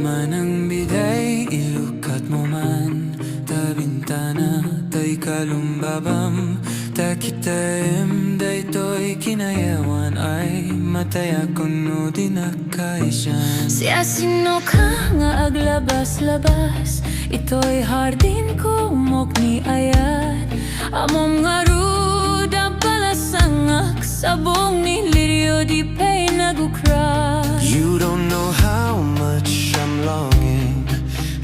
Manang biday, ilukat mo man ta bintana, tay kalumbabam ta kitayem, daytoy kinayawan ay mataya kuno dinakaisyan. Siya sino ka nga aglabas-labas, ito'y hardin ko mok ni ayat. Amom nga ruda palasangak, sabong ni lirio di pay nagukras. You don't know how much I'm longing.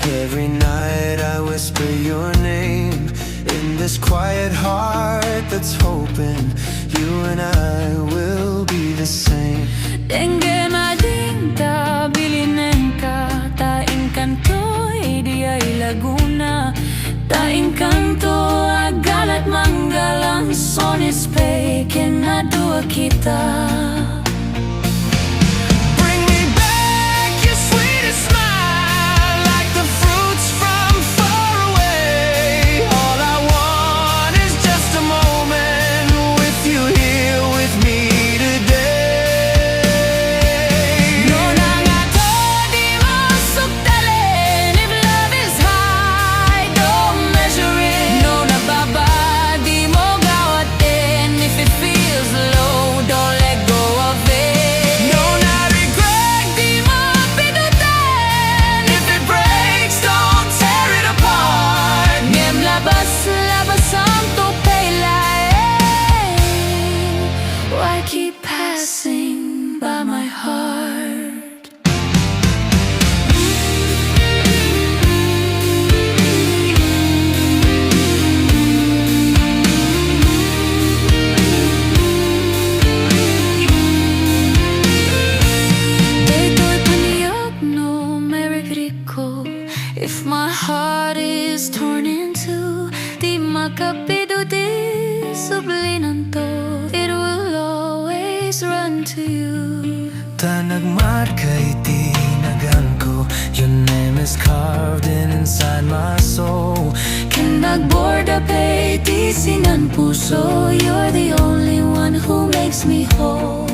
Every night I whisper your name in this quiet heart that's hoping you and I will be the same. Dengue mading ta bilinen ka, ta inkanto di ay Laguna, ta inkanto agalat manggalang sonis pay kinadua kita. Keep passing by my heart. Daytoy paniyog no maregreg ko. If my heart is torn in two, di makapido di sublinan to. It will always run to you. Tanagmat kay tinagan ko, your name is carved inside my soul. Kinagborda pay tisinan puso, you're the only one who makes me whole.